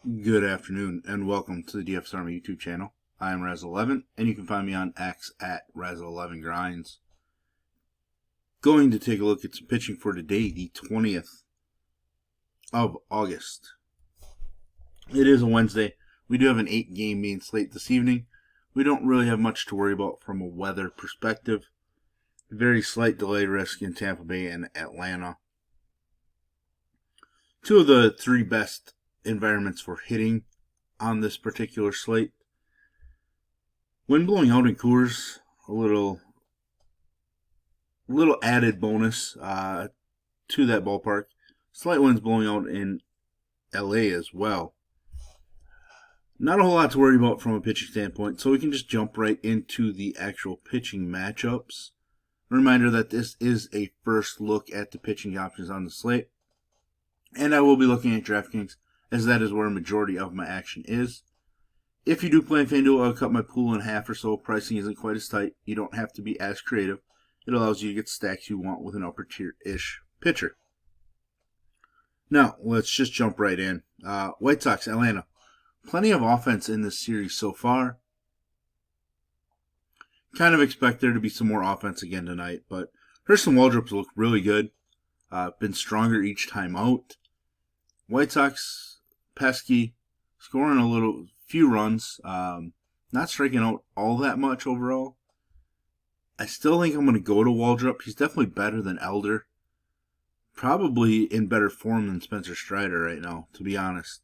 Good afternoon, and welcome to the DFS Army YouTube channel. I am Razzle11, and you can find me on X at Razzle11Grinds. Going to take a look at some pitching for today, the 20th of August. It is a Wednesday. We do have an 8-game main slate this evening. We don't really have much to worry about from a weather perspective. Very slight delay risk in Tampa Bay and Atlanta. Two of the three best environments for hitting on this particular slate. Wind blowing out in Coors, a little added bonus to that ballpark. Slight winds blowing out in LA as well. Not a whole lot to worry about from a pitching standpoint, so we can just jump right into the actual pitching matchups. A reminder that this is a first look at the pitching options on the slate, and I will be looking at DraftKings, as that is where a majority of my action is. If you do play in FanDuel, I'll cut my pool in half or so. Pricing isn't quite as tight. You don't have to be as creative. It allows you to get stacks you want with an upper tier-ish pitcher. Now, let's just jump right in. White Sox, Atlanta. Plenty of offense in this series so far. Kind of expect there to be some more offense again tonight, but Hurst and Waldrop's look really good. Been stronger each time out. White Sox, pesky, scoring a few runs, not striking out all that much overall. I still think I'm going to go to Waldrop. He's definitely better than Elder. Probably in better form than Spencer Strider right now, to be honest.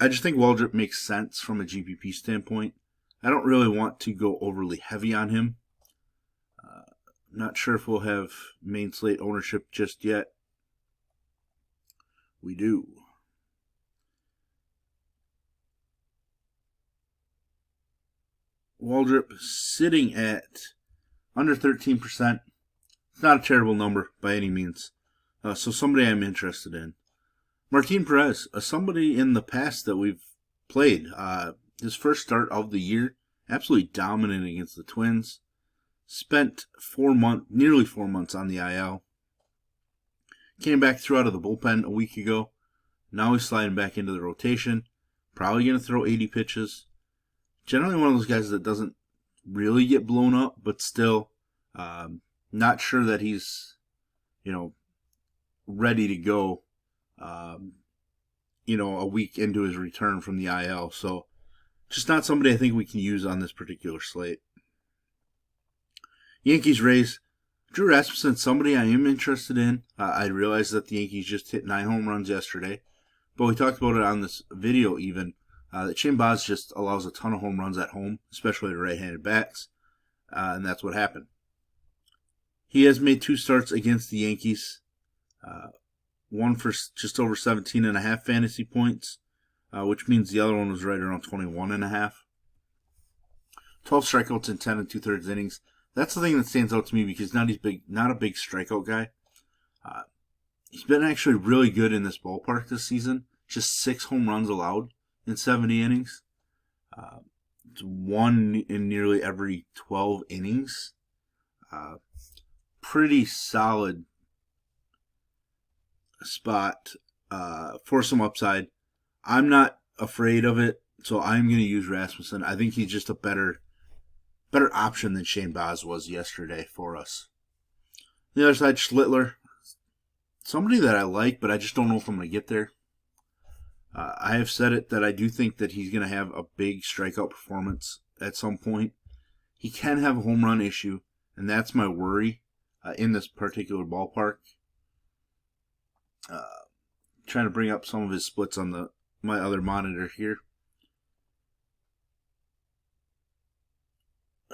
I just think Waldrop makes sense from a GPP standpoint. I don't really want to go overly heavy on him. Not sure if we'll have main slate ownership just yet. We do. Waldrop sitting at under 13%. It's not a terrible number by any means. So somebody I'm interested in. Martin Perez, somebody in the past that we've played. His first start of the year, absolutely dominant against the Twins. Spent nearly 4 months on the IL. Came back, threw out of the bullpen a week ago. Now he's sliding back into the rotation. Probably going to throw 80 pitches. Generally one of those guys that doesn't really get blown up, but still not sure that he's, ready to go, a week into his return from the IL. So just not somebody I think we can use on this particular slate. Yankees, Rays. Drew Rasmussen, somebody I am interested in. I realized that the Yankees just hit 9 home runs yesterday, but we talked about it on this video even. That Shane Baz just allows a ton of home runs at home, especially to right-handed bats, and that's what happened. He has made 2 starts against the Yankees, one for just over 17.5 fantasy points, which means the other one was right around 21.5. 12 strikeouts in 10 2/3 innings. That's the thing that stands out to me because not a big strikeout guy. He's been actually really good in this ballpark this season. Just 6 home runs allowed in 70 innings. It's 1 in nearly every 12 innings. Pretty solid spot for some upside. I'm not afraid of it, so I'm going to use Rasmussen. I think he's just a better option than Shane Baz was yesterday for us. The other side, Schlittler. Somebody that I like, but I just don't know if I'm going to get there. I have said it that I do think that he's going to have a big strikeout performance at some point. He can have a home run issue, and that's my worry in this particular ballpark. Trying to bring up some of his splits on my other monitor here.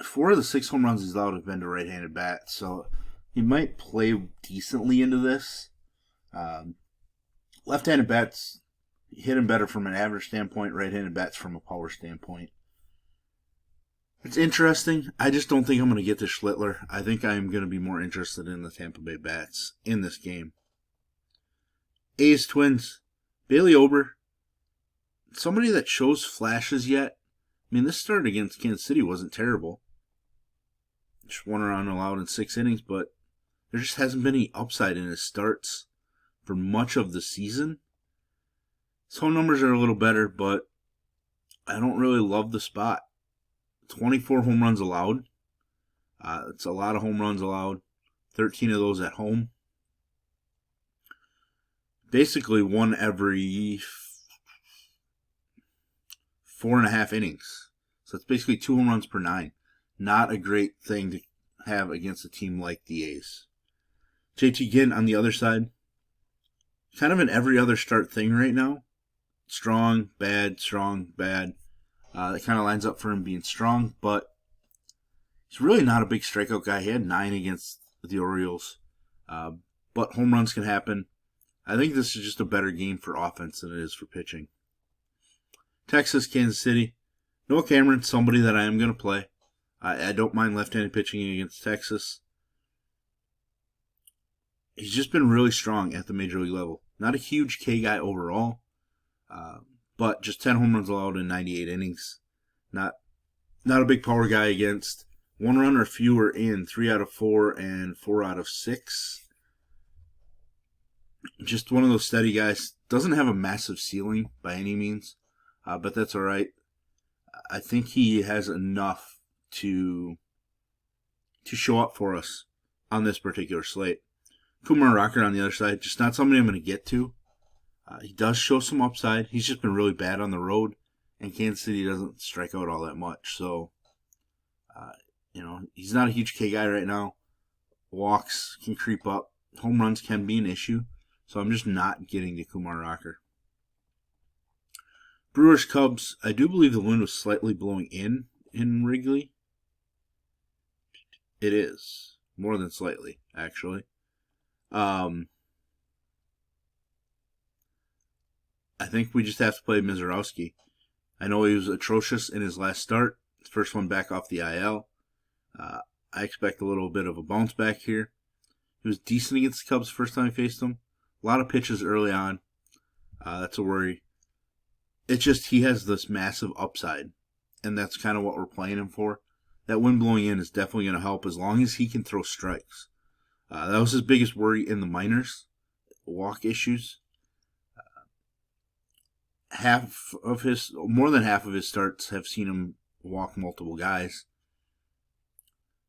4 of the 6 home runs he's allowed have been to right-handed bats, so he might play decently into this. Left-handed bats hit him better from an average standpoint, right-handed bats from a power standpoint. It's interesting. I just don't think I'm going to get to Schlittler. I think I'm going to be more interested in the Tampa Bay bats in this game. A's, Twins. Bailey Ober. Somebody that shows flashes yet. I mean, this start against Kansas City wasn't terrible. Just 1 run allowed in 6 innings, but there just hasn't been any upside in his starts for much of the season. His home numbers are a little better, but I don't really love the spot. 24 home runs allowed. It's a lot of home runs allowed. 13 of those at home. Basically one every 4.5 innings. So it's basically 2 home runs per 9. Not a great thing to have against a team like the A's. JT Ginn on the other side. Kind of an every other start thing right now. Strong, bad, strong, bad. That kind of lines up for him being strong, but he's really not a big strikeout guy. He had 9 against the Orioles. But home runs can happen. I think this is just a better game for offense than it is for pitching. Texas, Kansas City. Noah Cameron, somebody that I am going to play. I don't mind left-handed pitching against Texas. He's just been really strong at the major league level. Not a huge K guy overall, but just 10 home runs allowed in 98 innings. Not a big power guy against. 1 run or fewer in 3 out of 4 and 4 out of 6. Just one of those steady guys. Doesn't have a massive ceiling by any means, but that's all right. I think he has enough to show up for us on this particular slate. Kumar Rocker on the other side, just not somebody I'm going to get to. He does show some upside. He's just been really bad on the road, and Kansas City doesn't strike out all that much. So, he's not a huge K guy right now. Walks can creep up. Home runs can be an issue. So I'm just not getting to Kumar Rocker. Brewers Cubs, I do believe the wind was slightly blowing in Wrigley. It is. More than slightly, actually. I think we just have to play Mizorowski. I know he was atrocious in his last start. First one back off the IL. I expect a little bit of a bounce back here. He was decent against the Cubs the first time I faced him. A lot of pitches early on. That's a worry. It's just he has this massive upside, and that's kind of what we're playing him for. That wind blowing in is definitely going to help as long as he can throw strikes. That was his biggest worry in the minors, walk issues. More than half of his starts have seen him walk multiple guys.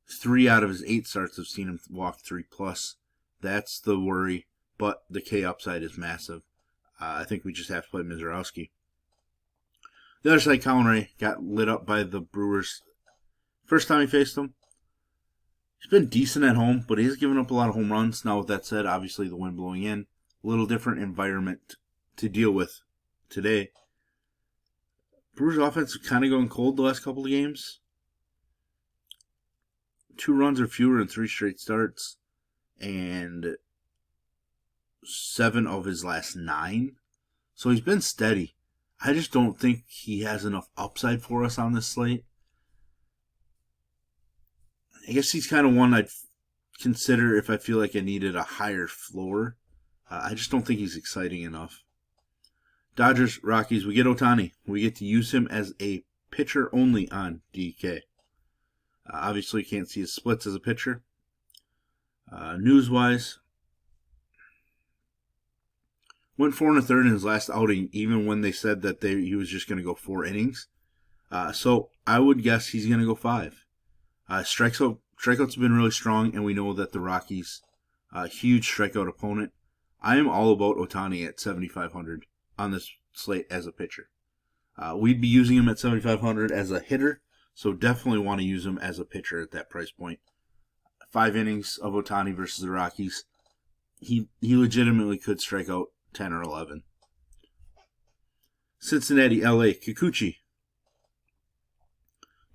3 out of his 8 starts have seen him walk 3+. That's the worry, but the K upside is massive. I think we just have to play Mizorowski. The other side, Colin Ray got lit up by the Brewers. First time he faced them, he's been decent at home, but he's given up a lot of home runs. Now, with that said, obviously the wind blowing in, a little different environment to deal with today. Brewers offense is kind of going cold the last couple of games. 2 runs or fewer in 3 straight starts, and 7 of his last 9. So he's been steady. I just don't think he has enough upside for us on this slate. I guess he's kind of one I'd consider if I feel like I needed a higher floor. I just don't think he's exciting enough. Dodgers, Rockies, we get Ohtani. We get to use him as a pitcher only on DK. Obviously, you can't see his splits as a pitcher. News-wise, went 4 1/3 in his last outing, even when they said that he was just going to go 4 innings. So I would guess he's going to go 5. Strikeouts have been really strong, and we know that the Rockies, huge strikeout opponent. I am all about Ohtani at 7,500 on this slate as a pitcher. We'd be using him at 7,500 as a hitter, so definitely want to use him as a pitcher at that price point. 5 innings of Ohtani versus the Rockies. He legitimately could strike out 10 or 11. Cincinnati, LA, Kikuchi.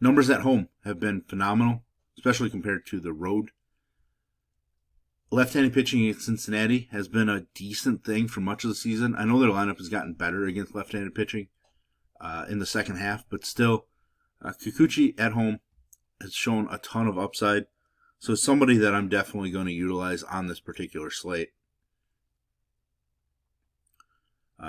Numbers at home have been phenomenal, especially compared to the road. Left-handed pitching against Cincinnati has been a decent thing for much of the season. I know their lineup has gotten better against left-handed pitching in the second half, but still, Kikuchi at home has shown a ton of upside. So it's somebody that I'm definitely going to utilize on this particular slate.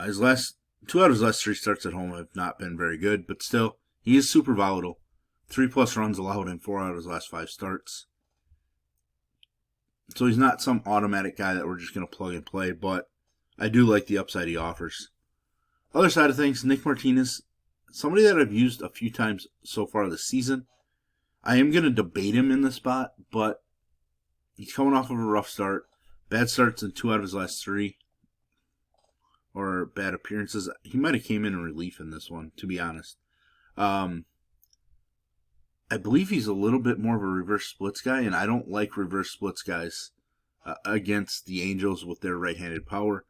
His last 2 out of his last 3 starts at home have not been very good, but still, he is super volatile. 3+ runs allowed in 4 out of his last 5 starts. So he's not some automatic guy that we're just going to plug and play, but I do like the upside he offers. Other side of things, Nick Martinez, somebody that I've used a few times so far this season. I am going to debate him in the spot, but he's coming off of a rough start. Bad starts in 2 out of his last 3. Or bad appearances. He might have came in relief in this one, to be honest. I believe he's a little bit more of a reverse splits guy, and I don't like reverse splits guys against the Angels with their right-handed power.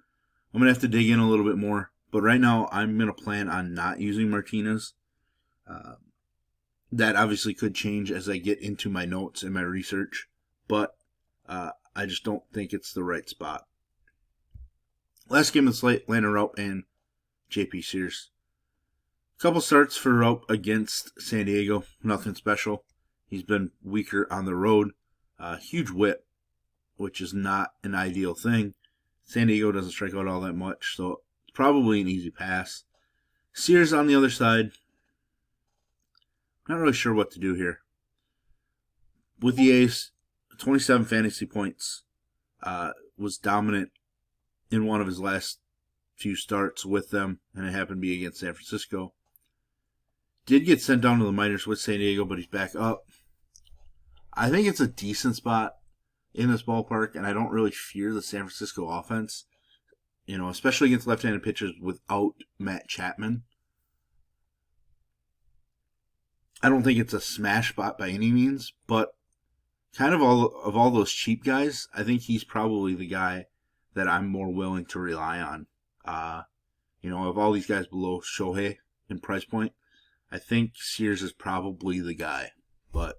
I'm going to have to dig in a little bit more, but right now I'm going to plan on not using Martinez. That obviously could change as I get into my notes and my research, but I just don't think it's the right spot. Last game of the slate, Landon Raup and JP Sears. Couple starts for Raup against San Diego. Nothing special. He's been weaker on the road. Huge whip, which is not an ideal thing. San Diego doesn't strike out all that much, so it's probably an easy pass. Sears on the other side. Not really sure what to do here. With the A's, 27 fantasy points. Was dominant in one of his last few starts with them, and it happened to be against San Francisco. Did get sent down to the minors with San Diego, but he's back up. I think it's a decent spot in this ballpark, and I don't really fear the San Francisco offense, especially against left-handed pitchers without Matt Chapman. I don't think it's a smash spot by any means, but kind of all those cheap guys, I think he's probably the guy that I'm more willing to rely on. Of all these guys below Shohei in price point, I think Sears is probably the guy. But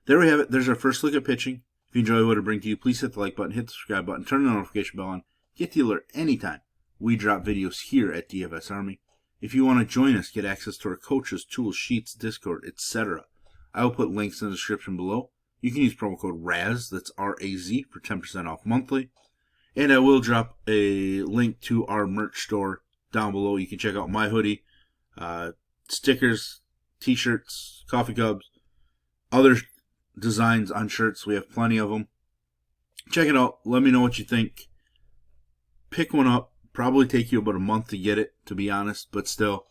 there we have it. There's our first look at pitching. If you enjoy what I bring to you, please hit the like button, hit the subscribe button, turn the notification bell on, get the alert anytime we drop videos here at DFS Army. If you want to join us, get access to our coaches, tools, sheets, Discord, etc. I will put links in the description below. You can use promo code RAZ, that's R-A-Z, for 10% off monthly. And I will drop a link to our merch store down below. You can check out my hoodie, stickers, t-shirts, coffee cups, other designs on shirts. We have plenty of them. Check it out. Let me know what you think. Pick one up. Probably take you about a month to get it, to be honest. But still,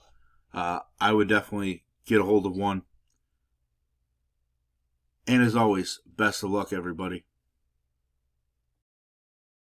I would definitely get a hold of one. And as always, best of luck, everybody.